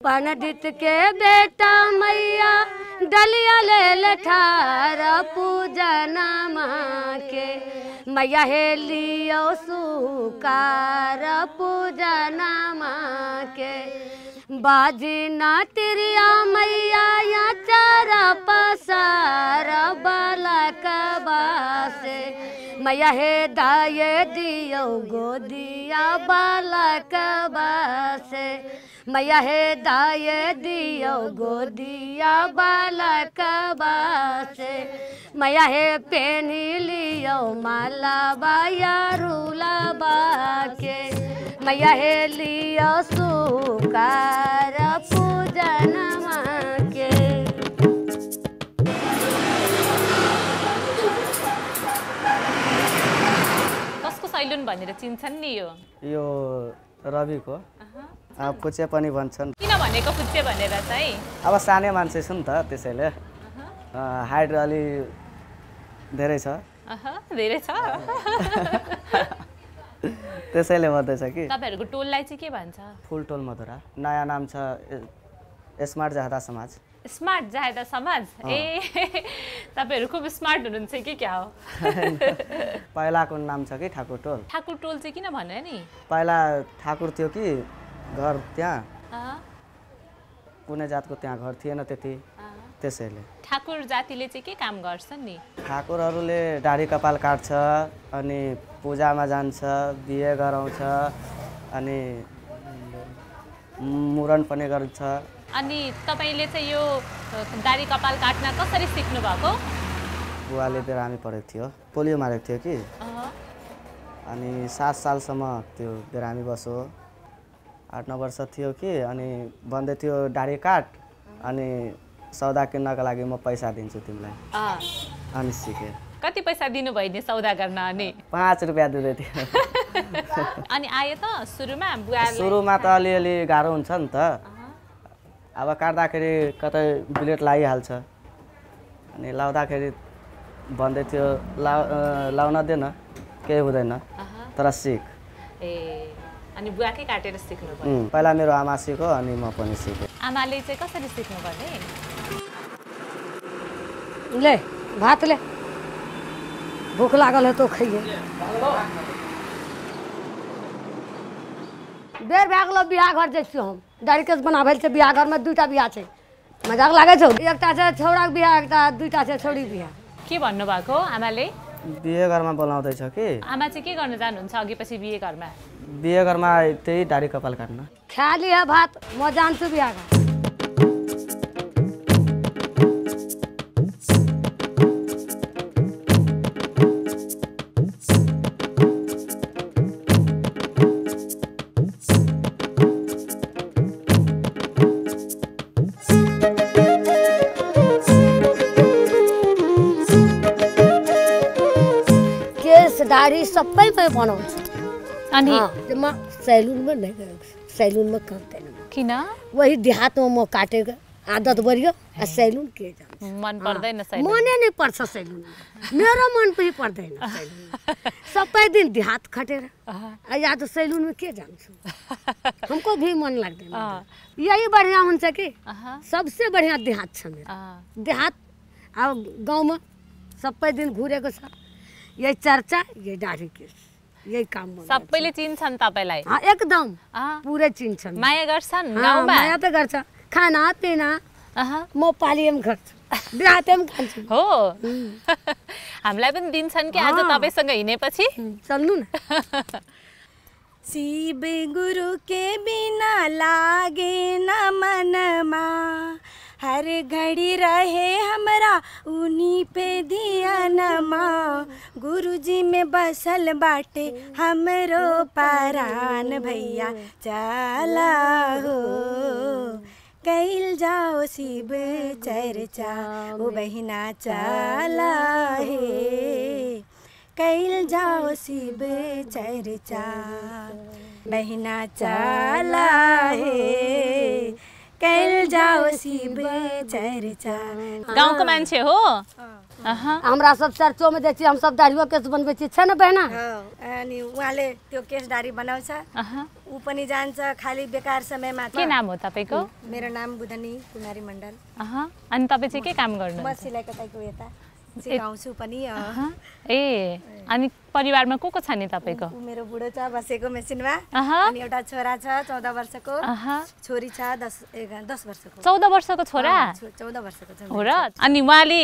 पंडित के बेटा मैया डलिया ले ठार पूजन माँ के मैया हे लियो सुकार पूजन माँ के बाजी ना तिरिया मैया या चार पसार बालक बासे मैया हे दाये दियो गोदिया बालक बासे मैया हे दाये दियो गोदिया बालक बासे मैया हे पेनी लियो माला बाया रूला बाके मैया हे लियो सुकार पूजन माके। कसको सैलुन भनेर चिन्छन् नि यो रविको पुच्चे पनि भन्छन्। किन भनेको पुच्चे भनेर चाहिँ अब सानै मान्छे छु नि त त्यसैले हाइट अलि धेरै छ धेरै छ त्यसैले भन्दैछ कि। तपाईहरुको टोललाई चाहिँ के भन्छ? फुल टोल मधुरा। नयाँ नाम छ स्मार्ट जाहेदा समाज। स्मार्ट जाहेदा समाज ए तपाईहरु खूब स्मार्ट हुनुहुन्छ कि क्या हो? पहिलाको नाम छ कि ठाकुर टोल। ठाकुर टोल चाहिँ किन भन्यो नि? पहिला ठाकुर थियो कि घर त्यहाँ कुनै जातको त्यहाँ घर थिएन त्यति त्यसैले। ठाकुर जातिले चाहिँ के काम गर्छन् नि? ठाकुरहरूले दाढी कपाल काट्छ अनि पूजामा जान्छ बिहे गराउँछ अनि मुरन पनि गर्छ। अनि तपाईले चाहिँ यो दाढी कपाल काट्न कसरी सिक्नु भएको? बुवाले बिरामी परेको थियो, पोलियो मारेको थियो कि अनि 7 सालसम्म त्यो बिरामी बस्यो। 8-9 वर्ष थियो कि अनि भन्दै थियो दाढी काट अनि सौदा किन्नको लागि म पैसा दिन्छु तिमीलाई अनि सिकेँ। कति पैसा दिनु भयो नि सौदा गर्न? अनि 5 रुपैयाँ दिँदै थियो। अनि आयो त सुरुमा बुवाले? सुरुमा त अलिअलि गाह्रो हुन्छ नि त। अब काट्दाखेरि कतै बुलेट लागिहाल्छ अनि लाउँदाखेरि भन्दै थियो लाउन देन केही हुँदैन तर सिक। ए अनि बुवाकै काटेर सिक्नु भयो? पहिला मेरो आमा सिक्यो अनि म पनि सिकेँ। आमाले चाहिँ कसरी सिक्नु पर्ने? ले भात ले भूख लागल है तो खाइए। बेर भए गेलो बियाह घर जाइ छी हम। दाढ़ी केस बनाबै छै बियाह घर में 2टा बियाह छै। मजाक लागे छौ? एकटा छै छौराक बियाह एकटा 2टा छै छोरी बियाह। के भन्नु भएको आमाले? बिहे घरमा बोलाउँदै छ कि। आमा चाहिँ के गर्न जानुहुन्छ अघि पछि बिहे घरमा? बिहे घरमा त्यही दाढी कपाल काट्न। खा लिया भात म जान्छु बियाह घर। दाढ़ी सबै मैं बनाउँछु अनि म सैलून में नहीं गएको। सैलून में काम छैन। किन? वही देहात में म काटेको आदत बढ्यो। सैलून के जान्छ? मन पर्दैन सैलून? मनै नहीं पर्छ सैलून। मेरो मन पनि पर्दैन सैलून। सबै दिन देहात खटेर या तो सैलून में के जान्छु? हमको भी मन लाग्दैन। यही बढ़िया हुन्छ कि सबसे बढ़िया देहात छ मेरो। देहात अब गाउँ में सबै दिन घुरेको छ। यही चर्चा यही दाढ़ी केस यही काम सबैले चिन्छन् तपाईलाई? एकदम पुरै चिन्छन्। माया गर्छन् गाउँमा? माया त गर्छ। खाना पिना म पालिएम गर्छु बिहातेम खान्छु। हो हामीलाई पनि दिन्छन् कि आज तपाईसँग हिँडेपछि? चल्नु न। शिव गुरु के बिना लागे न मनमा हर घड़ी रहे हमरा उन्हीं पे ध्यानमा गुरुजी में बसल बाटे हमरो परान भैया चला हो कैल जाओ शिव चर्चा ओ बहिना चला हे कैल जाओ शिव चर्चा बहिना चला हे कैल जाओ शिव चर्चा। गाउँको मान्छे हो? हमरा सब चर्चो में देखिए हम सब दाढ़ियो केस बनबै छी छै न बहना अनि उहाँले त्यो केस दाढी बनाउँछ ऊ पनि जान्छ खाली बेकार समयमा के नाम हो तपाईको मेरो नाम बुधनी कुमारी मण्डल अनि तपाई चाहिँ के काम गर्नु म सिलाइ कटाइको यता सिकाउँछु पनि ए अनि परिवारमा को छ नि तपाईको मेरो बुढो छ बसेको मेसिनमा अनि एउटा छोरा छ 14 वर्षको छोरी छ 10 वर्षको 14 वर्षको छोरा 14 वर्षको छ हो र अनि उहाँले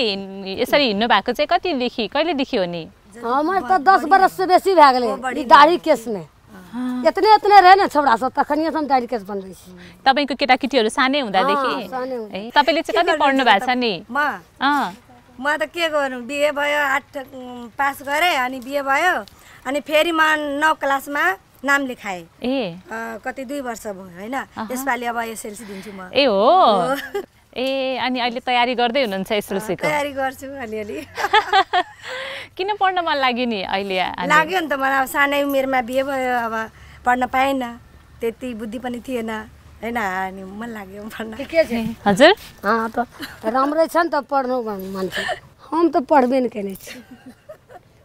यसरी हिँड्नु भएको चाहिँ कतिदेखि कहिलेदेखि हो नि हमर त 10 वर्ष से बेसी भए गेलै दाढ़ी केस में इतने रहे न छोरा सब तखनिए हम दाढ़ी केस बनबै छी तपाईको केटाकेटीहरु सानै हुँदादेखि तपाईले चाहिँ कति पढ्नु भएको छ नि म त के गर्नु बिए भयो 8 पास गरे अनि बिए भयो अनि फेरि म 9 क्लासमा नाम लेखाए कति 2 वर्ष भयो हैन यसपालि अब एसएलसी दिन्छु म ए हो ए अनि अहिले तयारी गर्दै हुनुहुन्छ एसएलसी को तयारी गर्छु अलिअलि किन पढ्न मन लाग्यो नि अहिले लाग्यो नि त मलाई सानै उमेरमा बिहे भयो अब पढ्न पाएन त्यति बुद्धि पनि थिएन हैन अनि मन लाग्यो पढ्न के छ हजुर त राम्रै छ नि त पढ्नु मन छ हम त पढबे न केने छी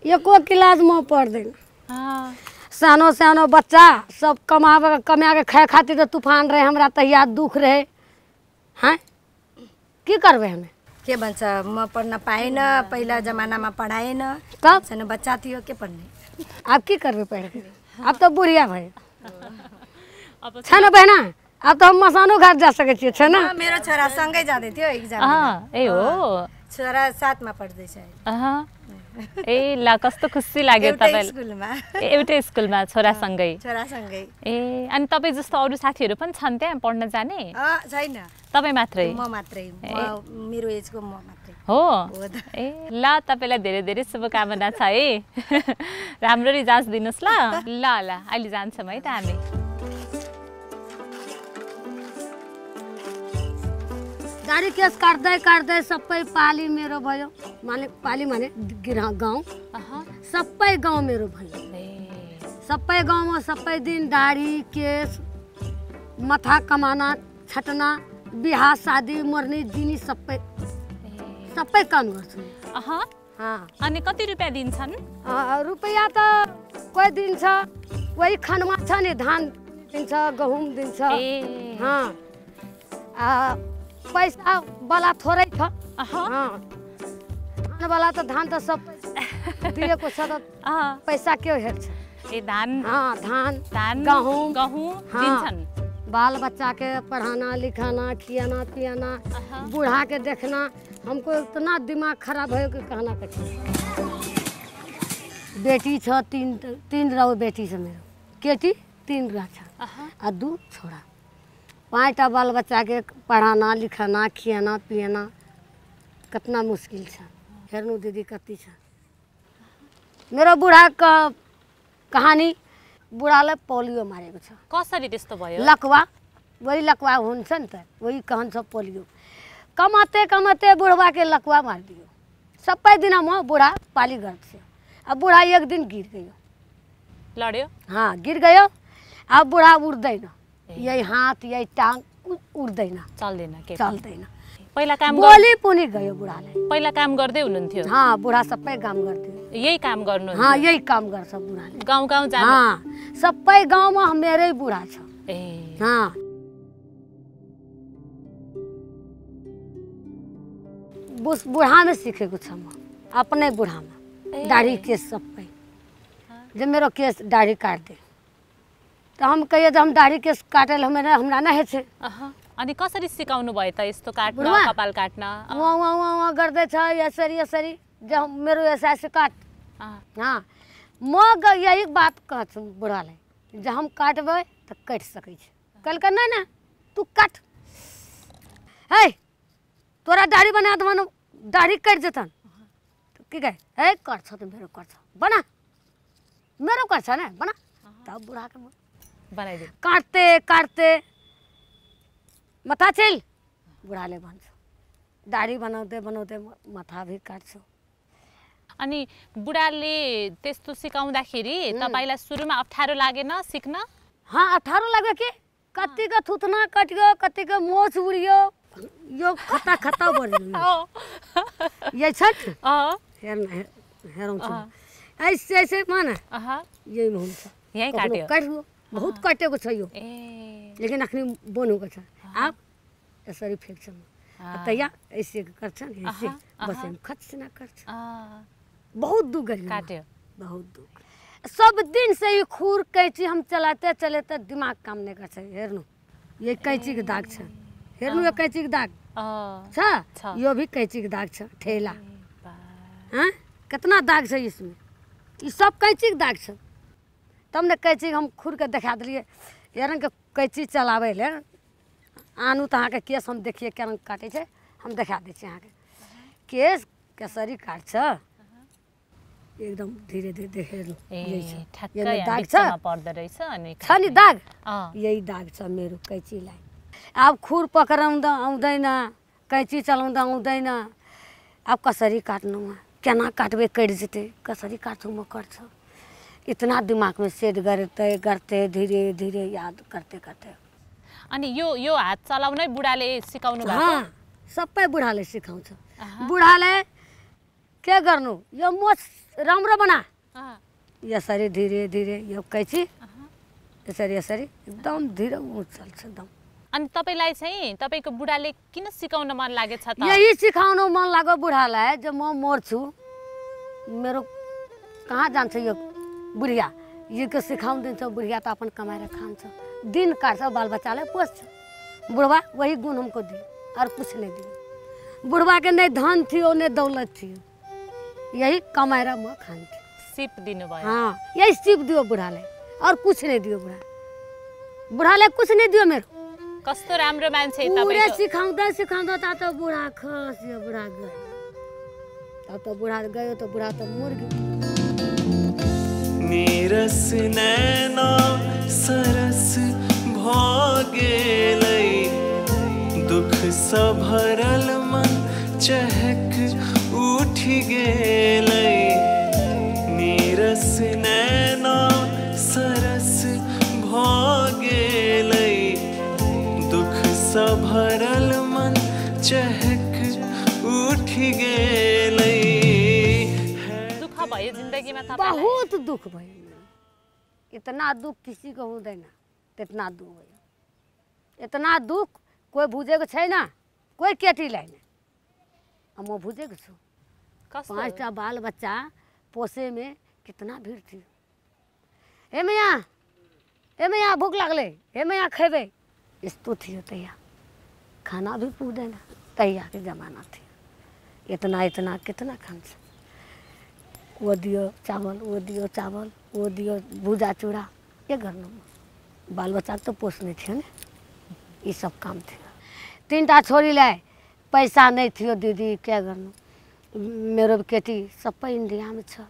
एको क्लास म पढ्दैन सानो सानो बच्चा सब कमा के खाए खातिर त तूफान रहे हमरा तहिया दुख रहे हैं के करबे हमें के भन्छ म पढ्न पाएन पहिला जमानामा पढाएन कब सानो बच्चा थियो के पढ्ने अब के करबे पढ़ के अब तो बुढ़िया भए छ न बहना अब तो हम मसानो घाट जा सके छियै छ न मेरो छोरा सँगै जाँदै थियो एक्जाम ए हो छोरा 7 मा पढ्दै छ ए ला कस्तो खुसी लाग्यो तपाईलाई स्कुलमा एउटै स्कुलमा छोरा सँगै ए अनि तपाई जस्तो अरु साथीहरु पनि छन् त्यहाँ पढ्न जाने छैन तपाई मात्रै म मात्रै मेरो एजको म मात्रै हो ए ल तपाईलाई धेरै धेरै शुभकामना छ है राम्ररी जाँच दिनुस् ल ल ल अहिले जान्छौं है त हामी दाढ़ी केस काट्दै सबै पाली मेरो भयो माने पाली माने गाउँ सबै गाउँ मेरो भयो सबै गाउँमा सबै दिन दाढ़ी केस मथा कमाना छटना बिहा शादी मर्नी दिनी सबै काम गर्छु अनि कति रुपैयाँ दिन्छन् रुपैयाँ त कोही दिन्छ वही खनमा छ नि धान दिन्छ गहुम दिन्छ पैसा वाला थोरै छ धान वाला त धान त सब दिएको छ त पैसा के हेर्छ ए धान धान गहुम दिन्छन् बाल बच्चा के पढ़ाना लिखाना खियाना पियाना बूढ़ा के देखना हमको इतना दिमाग खराब है कि कहना कुछ बेटी छ तीन रहो बेटी छ मेरो केटी 3 रह छ आ 2 छोरा 5टा बाल बच्चा के पढ़ाना लिखाना खियाना पियाना कितना मुश्किल छ हेर्नु दीदी कति छ मेरो बुढ़ा का कहानी बुढ़ाले पोलियो मारेको छ कसरी त्यस्तो भयो लकवा वही लकवा हुन्छ नि त वही कहन छ पोलियो कमाते बुढ़वा के लकवा मार दियो सबै दिन म बुढ़ा पाली गर्थ्यो अब बुढ़ा एक दिन गिर गयो लड्यो गिर गयो अब बुढ़ा उड्दैन यही हाथ यही टांग उड्दैन चल्दैन पहिला काम बोली पुनि गयो बुढ़ाले पहिला काम गर्दै हुनुहुन्थ्यो बुढ़ा सबै काम गर्थ्यो यही काम गर्नु यही काम गर्छ बुढ़ाले गाउँ गाउँ जानु सबै गाउँमा मेरै बुढ़ा छ बुढ़ा में सीखेको छ म अपने बुढ़ा में दाढ़ी केस सबै जब मेरो केस दाढ़ी काट दे तो हम कहिए हम दाढ़ी केस काटे हमरा न हेछे अनि कसरी सिकाउनु भयो त यस्तो काट्न कपाल काट्न वहाँ गर्दै छ यसरी जब मेरो ऐसे काट म यही बात कहछु बुढ़ाले जब हम काटबै त कट सकै छै कल का ना तू काट है तोरा दाढ़ी बना दबन दाढ़ी कट जतन की कहे है करछ त मेरो करछ बना मेरो करछ ने बना तब बुढ़ा के बनाइदियो काटते मथा चल बुढ़ाले भन्छ दाढ़ी बनाउँदै मथा भी काट्छु अनि बुढ़ाले त्यस्तो सिकाउँदाखेरि तपाईलाई सुरुमा अप्ठ्यारो लागेन सिक्न अप्ठ्यारो लाग्यो कि कतिको थुथना कटियो कतिको मोच उडियो यो खता खता बढ्यो यही छ हेर्न हेरौँ ऐसे ऐसे माना यही हुन्छ यही काट्यो काट्यो बहुत काटेको छ यो लेकिन अखनी बनेको छ आप यसरी फेक्छ तैया ऐसे गर्छ नि ऐसे बस खच्चिना गर्छ बहुत दुख गरी काट्यो बहुत दुख सब दिन से ये खूर कैंची हम चलाते चलाते दिमाग काम नहीं करते हेर्नु ये कैंची के दाग छ हेर्नु यो कैंची के दाग छ यो भी कैंची के दाग छ ठेला हाँ कितना दाग छ इसमें ये सब कैंची के दाग छ तब ने कैंची हम खूर के दिखा दिलिए यार के कैंची चलावे ले आनू तो के केस हम देखिए क्या रंग काटे छे हम दिखा दै छी के केस केसरी काट छ एकदम धीरे धीरे देखेर ठ्याक्कै बिचमा पर्दो रहेछ अनि छ नि दाग यही दाग छ मेरो कैँचीलाई अब खुर पक्राउँदा आउँदैन कैँची चलाउँदा आउँदैन अब कसरी काट्नु केना काटबे कट जेते कसरी काट्छु म कर्छ इतना दिमाग में सेट करते करते धीरे धीरे याद करते करते अनि यो हात चलाउनै बुढाले सिकाउनु भएको हाँ सबै बुढाले सिकाउँछ बुढाले के गर्नु यो मोच राम्रो बना यसरी धीरे धीरे यो कैँची यसरी यसरी एकदम धीरे चल्छ एकदम अनि तपाईलाई चाहिँ तपाईको बुढाले किन सिकाउन मन लागेछ त यही सिकाउन मन लाग्यो बुढालाई जब म मर्छु मेरो कहाँ जान्छ यो बुढिया यो के सिकाउन दिन्छ बुढिया त अपन कमाएर खान्छ दिन काट्छ बाल बच्चालाई पोस्छ बुढ़वा वही गुण हमको दी और कुछ नहीं दी बुढ़वा के नहीं धन थियो नहीं दौलत थियो यही कमाएर म खान्थेँ सिप दिनु भयो हाँ यही सिप दियो बुढ़ाले और कुछ नहीं दियो बुढ़ाले कुछ नहीं दियो मेरो कस्तो राम्रो मान्छे तपाईको सिकाउँदा सिकाउँदा त बुढा खस्यो बुढा गयो त बुढा गयो त बुढा त मर गयो नीरस नैना सरस भगेलै दुख स भरल मन चहक उठि गेलै नीरस नैना सरस भगेलै दुख स भरल मन चहक उठि गेलै दुख भयो जिन्दगीमा बहुत दुख भयो इतना दुख किसी को हुँदैन इतना दुख भयो इतना दुख कोही बुझेको छैन कोही केटीलाई नै म बुझेको छु 5टा बाल बच्चा पोसे में कितना भीड़ थी हे मैया भूख लागले हे मैया खेबे यस्तो थियो तैया खाना भी पुग्दैन तैया के जमाना थियो इतना इतना कितना खान्छ वो दियो चावल वो दियो भुजा चूड़ा के गर्नु बाल बच्चा तो पोस्ने थियो नि ये सब काम थियो 3टा छोरीलाई पैसा नहीं थियो दीदी क्या गर्नु मेरो केटी सबै इन्डियामा छ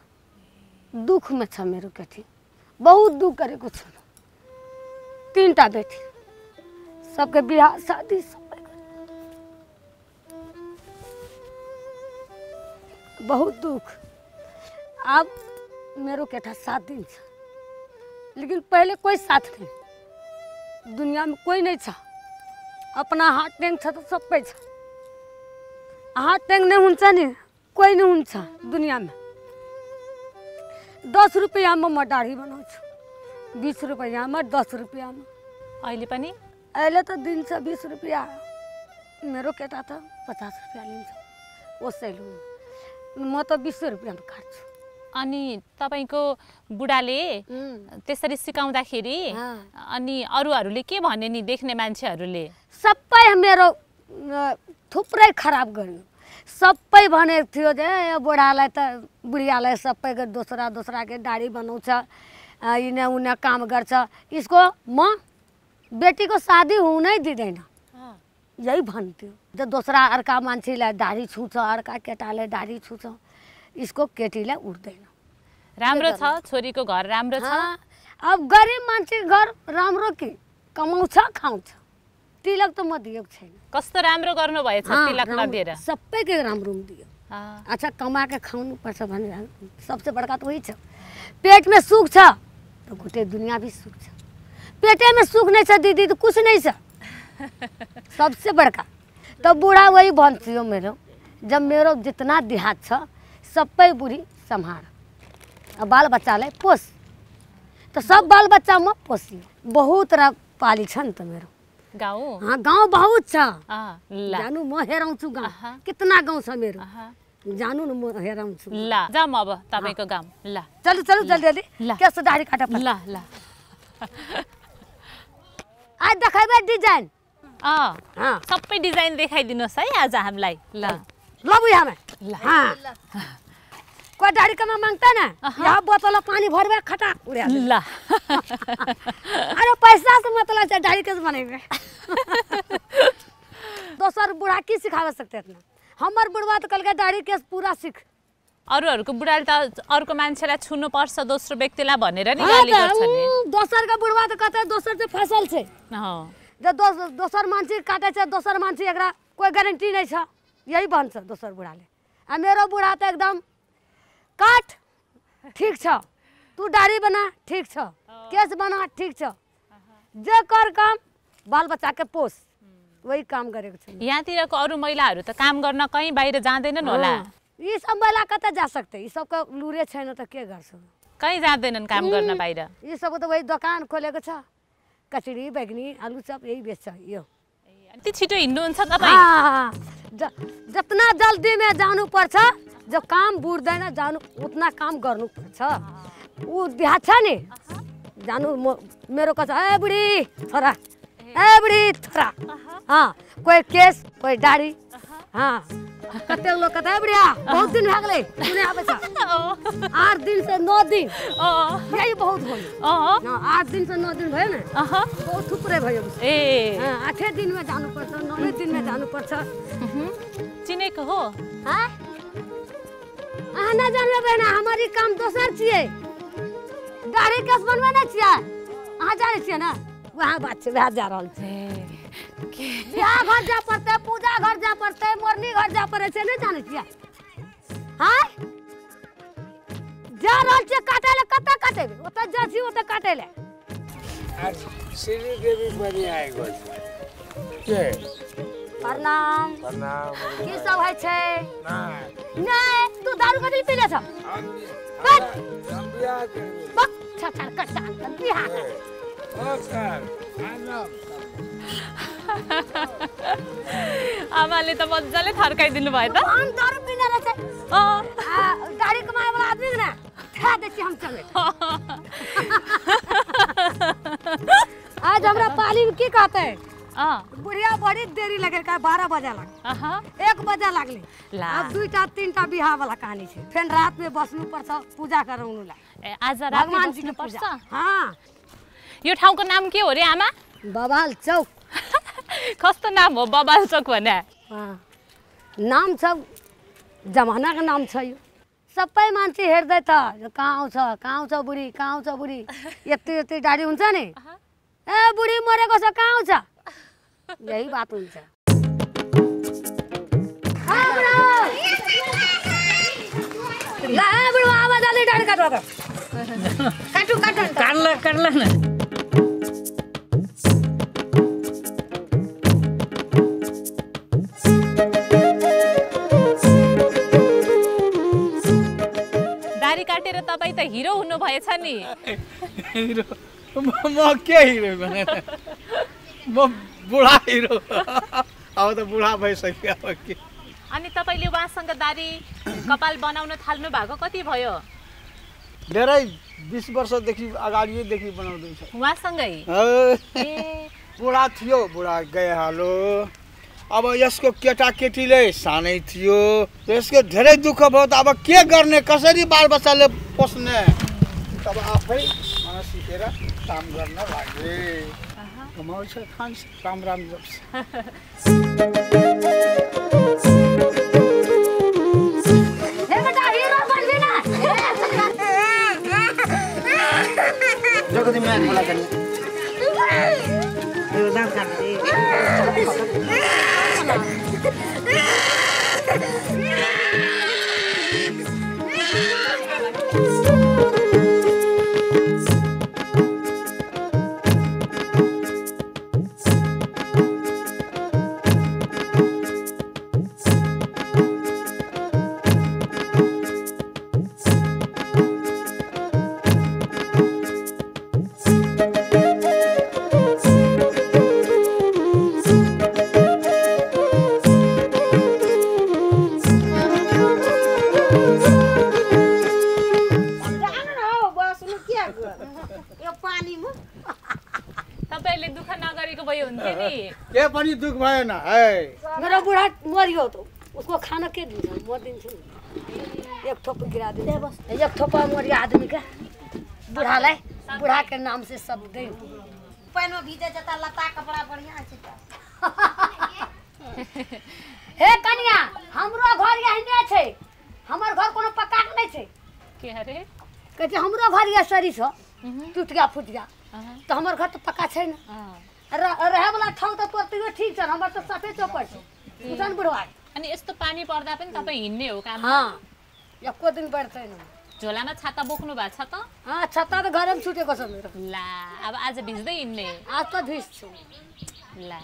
दुख में छ मेरो केटी बहुत दुख गरेको छु 3टा बेटी सबके बियाह शादी सबै बहुत दुख अब मेरो केटा साथ दिन्छ लेकिन पहले कोई साथ नहीं दुनिया में कोई नहीं छ अपना हाथ टेंग छ त सबै छ हाथ टेंग नहीं हुन्छ नि कोई नहीं हुन्छ दुनिया में 10 रुपैयाँ में म दाढ़ी बनाउँछु 20 रुपैयाँ में 10 रुपैयाँ में अहिले पनि अहिले त दिन्छ 20 रुपैयाँ मेरो केटा त 50 रुपैयाँ लिन्छ ओसैले म त 20 रुपैयाँ में काट्छु अनि तपाईको बुढाले त्यसरी सिकाउँदाखेरि अनि अरूहरूले के भन्ने नि देख्ने मान्छेहरूले सबै मेरो थुप्रै खराब गर्यो सबै भने थियो जे बुढालाई त बुढियालाई सबै दोसरा के दाढ़ी बनाउँछ इने उने काम गर्छ इसको म बेटी को शादी हुनै दिदैन यही भन्थ्यो जो दोसरा अर्का मान्छेलाई दाढ़ी छुन्छ अर्का केटाले दाढ़ी छुन्छ इसको केटीलाई उठ्दैन राम्रो छ छोरीको घर राम्रो छ अब गरिब मान्छे घर राम्रो के कमाउँछ खाउँछ तिलक त म दिएको छैन कस्तो राम्रो गर्नु भएछ तिलक नदिएर सबैके राम्रो दियो अच्छा कमा के खाउनु पर्छ भने सबसे बड़का तो वही छ पेट में सुख छ तो गोटे दुनिया भी सुख छ पेटे में सुख नहीं छ दीदी तो कुछ नहीं छ सबसे बड़का तो बूढ़ा वही भन्थ्यो मेरो जब मेरो जितना देहात छ सबै बुढी सम्हार अब बाल बच्चालाई पोस तो सब बाल बच्चा म पोसी बहुत र पाली छ नि त मेरो गाउँ हाँ गाउँ बहुत छ ल जानु म हेराउँछु गाउँ कितना गाउँ छ मेरो जानु न म हेराउँछु ल जाम अब तपाईको गाउँ ल चलु चलु जल्दी जल्दी ल। केस दाढी काट ल ल आज देखाइबे डिजाइन हाँ सबै डिजाइन देखाइदिनुहोस् है आज हामीलाई ल ल बुझामे ल हाँ कोई दाढ़ी कमा मांगता ना यहाँ बोतल पानी भरबे खटा उड़े ल अरे पैसा से मतलब है दाढ़ी कैसे बनेबे दोसर बुढ़ा की सिखावे सकते इतना हमर बुढ़वा तो कल के दाढ़ी केस पूरा सीख अरूहरूको बुढाले त अर्को मान्छेलाई छुनु पर्छ दोस्रो व्यक्तिलाई भनेर नि गाली गर्छ नि दोसर का बुढ़वा तो कहते दोसर से फसल छे जो दोसर मान्छे काटे छे दोसर मान्छे एकरा कोई गारंटी नहीं छ यही भन्छ दोसर बुढ़ाले आ मेरो बुढ़ा तो एकदम काट ठीक छ तू दाढ़ी बना ठीक छ केस बना ठीक छ जे कर काम बाल बच्चा के पोस वही काम गरेको छु यहाँतिरको अरू महिलाहरू त काम गर्न कहीँ बाहिर जाँदैनन् होला यी सब महिला कतै जा सकते यी सबको लुरे छैन त के गर्छ कहीँ जाँदैनन् काम गर्न बाहिर यी सब त वही दोकान खोलेको छ कचरी बैगनी आलु चप यही बेच्छ यो यति छिटो हिँड्नुहुन्छ तपाईँ जितना जल्दी में जानु पर्छ जब काम बुझ्दैन जानु उतना काम गर्नु पर्छ ऊ बिहा छ नि जानु मेरो कछ ए बुढी छोरा ए बुढी छोरा हाँ कोई केस कोई दाढ़ी हाँ कते लोग कहता है बुढ़िया बहुत दिन भए गेलै सुने आबे छ 8 दिन से 9 दिन यही बहुत भयो 8 दिन से 9 दिन भयो न बहुत थुप्रै भयो ए 8 दिन में जानु पर्छ 9 दिन में जानु पर्छ चिनेको हो हाँ ना जानबे बहना हमारी काम दोसर छियै दाढ़ी केस बनबे नै छियै अहाँ जानै छियै ना वहाँ बात छै वहाँ जा रहल छै बियाह घर जा पड़ते पूजा घर जा पड़ते मोरनी घर जा पड़े छै नहीं जाने छियै हाँ जा रहल छै काटे ले कते काटेबे ओते जासी ओते काटे ले आज श्री देवी बनी आएको के प्रणाम प्रणाम की सब है छै नहीं तू दारू कथि पीले छ हम बियाह करबे बक छछर कटान बियाह ओ सर आनो आमाले त मजाले थर्काइदिनु भयो त हम दारू पीने रहे दाढ़ी कमाए वाला आदमी ना खा दे छी हम चले आज हमरा पाली में की कहते हैं बुढ़िया बड़ी देरी लगे का 12 बजे लग 1 बजे लागले अब 2टा 3टा बियाह वाला कहानी छे फिर रात में बसनु पर्छ पूजा गराउनु ला आज रात में बस्नु पर्छ हां यो ठाउँको नाम के हो रे आमा बबाल चौक कस्तो नाम हो बबाल चौक भने नाम सब जमाना का नाम छ यो सबै मान्छे हेर्दै त कहाँ आउँछ बुढी कहाँ आउँछ बुढी यति दाढी हुन्छ नि ए बुढी मरेको छ कहाँ आउँछ यही बात हुन्छ ला बुढो आवाज आले दाढी काट्नु काट्ला न दाढी काटेर तपाई त हिरो हुनु भएछ नि हिरो म के हिरो भने म बुढा हिरो अब त बुढा भइसक्यो अब के अनि तपाईले उहाँसँग दाढी कपाल बनाउन थाल्नु भएको कति भयो धेरै 20 वर्षदेखि अगाडिदेखि बनाउँदैछ उहाँसँगै बुढा थियो बुढा गए हालो अब यसको केटाकेटीले सानै थियो यसको धेरै दुःख भयो त अब के गर्ने कसरी बालबच्चाले पोस्ने तब आफै मन सिकेर काम गर्न लागे कमाउँछ खान्छ काम राम्रो जगति म्यान बोला गर्ने यो दाम काट्ने दुख भएन है मेरो बुढा मरियो तो उसको खाना के दिन्छ म दिन्छु एक थोप गिरा दिन्छ बस एक थोपा मरियो आदमी का बुढ़ालाई बुढ़ा के नाम से सब दे पानी में भीजे जता लता कपड़ा बढ़िया छै हे कनिया हमरो घर यही नै छै हमर घर कोनो पक्का के नै छै के अरे कहै छै हमरो घर ये सरी छ टूट गया फूट गया तो हमर घर तो पक्का छै ना रहे वाला ठाउँ त तोर ठीक छ हमर त सफे चौपट छ बुझन बुढ़वा अनि यस्तो पानी पर्दा पनि तपाईँ हिँड्ने हो काम हाँ एको दिन बढ्दैन झोलामा छाता बोक्नु भएको छ त हाँ छत्ता त घरमा छुटेको छ मेरो ला अब आज भिज्दै हिँड्ने आज त भिज्छु ला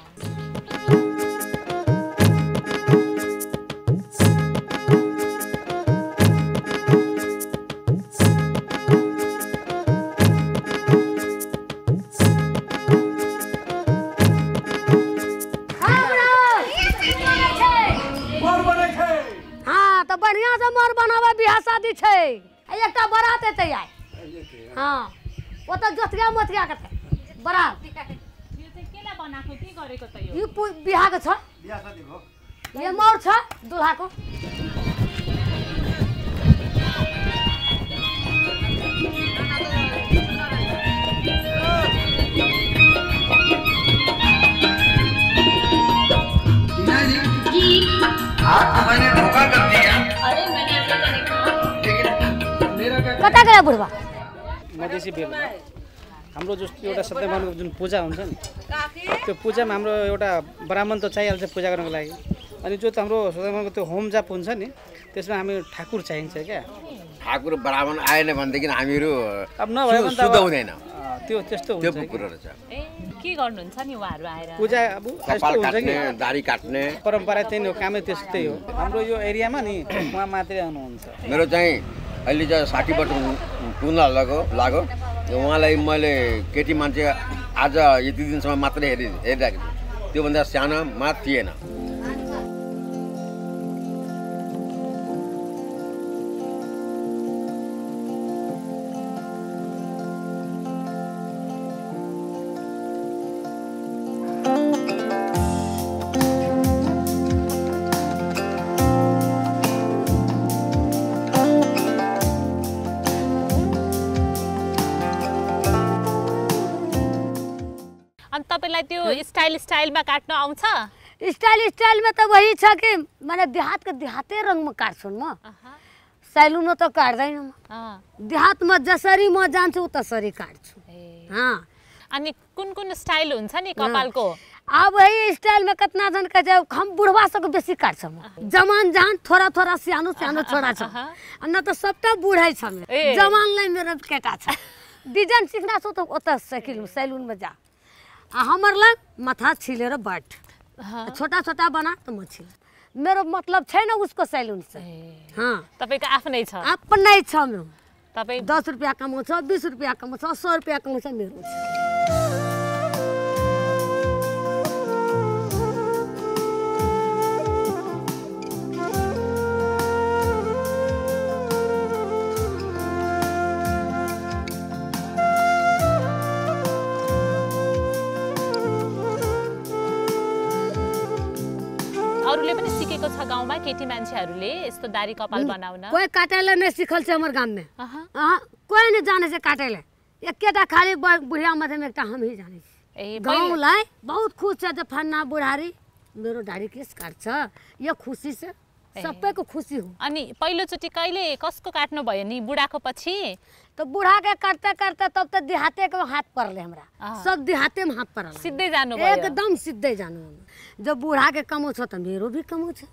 हाँ तो बढ़िया से मर बनावे बियाह शादी छै एकटा बारात एतै आइ हाँ ओ त जोतिया मोतिया के बारात यो चाहिँ केला बनाएको के गरेको त यो यो बियाह के छ बिहा शादी हो ये मौर छ दुल्हाको मैंने धोखा कर दिया कता गयो बुढवा मधेसी बेलमा हाम्रो जस्तो एउटा सत्यनारायणको जुन पूजा हुन्छ नि त्यो पूजामा हाम्रो एउटा ब्राह्मण त चाहिहाल्छ पूजा गर्नको लागि अनि जो हाम्रो सत्यनारायणको त्यो होम जाप हुन्छ नि त्यसमा हामी ठाकुर चाहिन्छ क्या ठाकुर ब्राह्मण आएन भनेदेखि हामीहरू अब नभए पनि शुद्ध हुँदैन त्यो त्यस्तो त्यो हुन्छ कुरो रहेछ ए के गर्नुहुन्छ नि उहाँहरू आएर पूजा अब कपाल यस्तो हुन्छ काट्ने कि दाढी काट्ने परम्परा त्यही हो कामै त्यस्तै हो हाम्रो यो एरियामा नि उहाँ मात्रै आउनुहुन्छ मेरो चाहिँ अहिले चाहिँ 60 वर्ष पुग्न लाग्यो उहाँलाई मैले केटी मान्छे आज यति दिनसम्म मात्रै हेरिरहेको छु त्योभन्दा सानोमा थिएन अनि तपाईलाई त्यो स्टाइलमा काट्न आउँछ स्टाइल में तो वही छ कि मैंने देहात के देहाते रंग में काट्छु म सैलून में तो काट्दैन म देहात में जसरी म जान्छु तसरी काट्छु हाँ अनि कुन स्टाइल हुन्छ नि कपालको अब वही स्टाइल में कितना जन के जब हम बुढ़वा सब बेसी काट्छ म जवान जान थोड़ा थोड़ा सियानो छोरा छ न तो सबटा बूढ़े छ जवान लाई मेरो केटा छ डिजाइन सिखना छ तो ओत सैलून में जा हमर लग माथा छिलेर बाट छोटा छोटा बना तो म छिल मेरो मतलब छैन उसको सैलून से हाँ तपाईको आफ्नै छ आफ्नै छ मेरो तपाई 10 रुपैयाँ कमाउँछ 20 रुपैयाँ कमाउँछ 100 रुपैयाँ कमाउँछ मेरो अरूले पनि सिकेको छ गाउँमा केटी मान्छेहरूले यस्तो दाढी कपाल बनाउन कोही काटेले नै सिखल छ हमर गाम में कोही नै जाने से काटेले एकेटा खाली बुढ़िया मधे एकटा हम ही जाने ए गाउँलाई बहुत खुश छ जे फन्ना बुढ़ारी मेरो दाढी केस काट्छ यो खुसी से सबैको खुसी हो अनि पहिलोचोटि कहिले कसको काट्नु भयो नि बुढाको पछि तो बूढ़ा के करते करते तब तो देहाते के हाथ पड़ले हमरा सब देहाते में हाथ पड़ल सिधै जानु भयो एकदम सीधे जानु जब बूढ़ा के कमो छ त मेरो भी कमो छ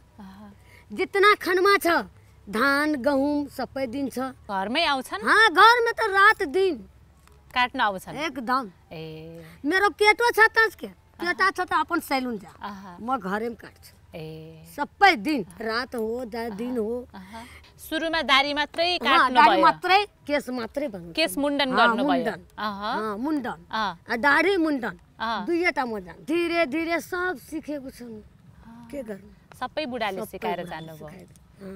जितना खनमा छ धान गहुम सबै दिन छ घरमै आउँछन् हाँ घर में तो रात दिन काट्न आउँछन् एकदम ए मेरो केटो छ त केटा छ त अपन सैलून जा म घरे में काट्छु ए सबै दिन रात हो दिन हो सुरुमा दाढी मात्रै हाँ, काट्नु दाढी भयो मात्रै केस मात्रै भन्नु केस मुण्डन गर्नु भयो हाँ मुण्डन अँ दाढी मुण्डन अँ दुईटा म जान धीरे धीरे सब सिकेको छु के गर्नु सबै बुढाले सिकाएर जानुभयो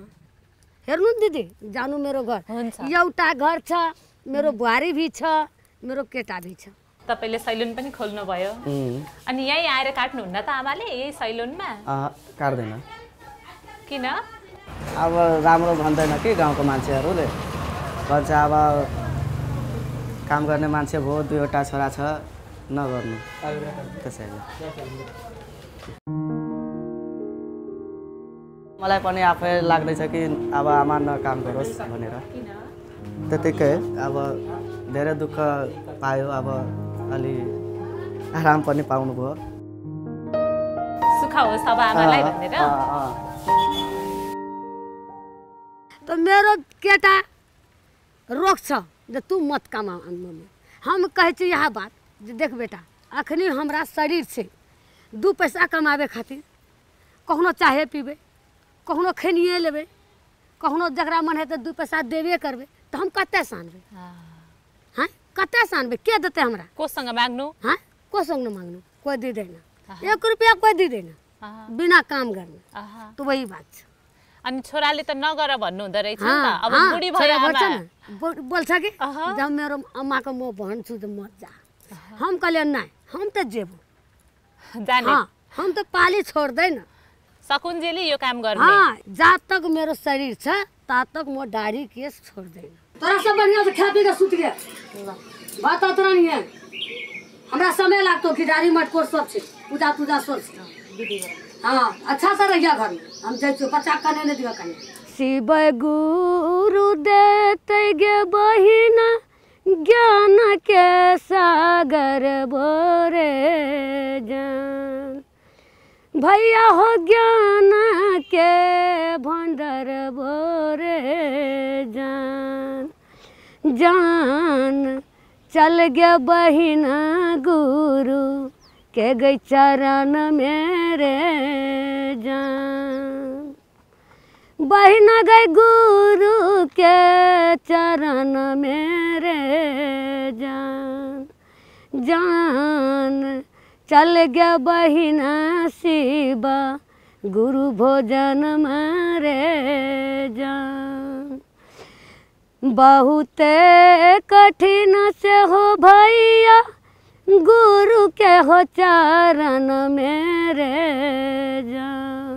हेर्नु दिदी जानु मेरो घर हुन्छ एउटा घर छ मेरो बुहारी भी छ मेरो केटा भी छ तपाईले सैलुन पनि खोल्नु भयो अनि यही आएर काट्नुहुन्न त आमाले यही सैलुनमा काट्दैन किन अब राम्रो भन्दैन कि गाउँको मान्छेहरूले भन्छ अब काम गर्ने मान्छे भयो 2वटा छोरा छ नगर्नु त्यसैले मलाई पनि आफै लाग्दैछ कि अब आमा नकाम गरोस् भनेर त्यतिकै अब धेरै दुःख पायो अब अलि आराम पनि पाउनु भयो सुख होस् अब आमालाई भनेर तो मेरो केटा रोक्छ जे तू मत कमा मम्मी हम कहै छी यह बात जे देख बेटा अखनी हमरा शरीर से 2 पैसा कमाबे खातिर कखनो चाहे पीबे कखनो खेनिए लेबे कखनो जकरा मन है तो 2 पैसा देबे करबे तो हम कते सानबे हाँ कते सानबे के देते हमरा को संग माग्नु हाँ को संग न मांगनु कोई दे देना 1 रुपया कोई दे देना बिना काम गर्ने तो वही बात छ अनि छोराले त नगर भन्नु हुँदै रहेछ नि त अब बुढी भयो आमा बोल्छ कि जब मेरो अम्माको म भन्छु त मत जा हम कहले नहीं हम त जेबो जाने हम त पाली छोड्दैन सकुन्जेली यो काम गर्ने जब तक मेरो शरीर छ तात तक म दाढ़ी केस छोड्दैन तोरा सब बढ़िया से खा पी के सुत गए बात तोरा नहीं है हमरा समय लागतो कि दाढ़ी मटकोर सब छै पूजा पूजा सब छै हाँ अच्छा से रहिया घर में हम जाइयो बच्चा कने नहीं दिया कने शिव गुरु देते गे बहिना ज्ञान के सागर भोरे जान भैया हो ज्ञान के भंडार भोरे जान जान चल गया बहिना गुरु के गई चरण मेरे जान बहिना गई गुरु के चरण मेरे जान जान चल गया बहिना शिवा गुरु भोजन मेरे जान बहुत कठिन से हो भैया गुरु के हो चरण मेरे जान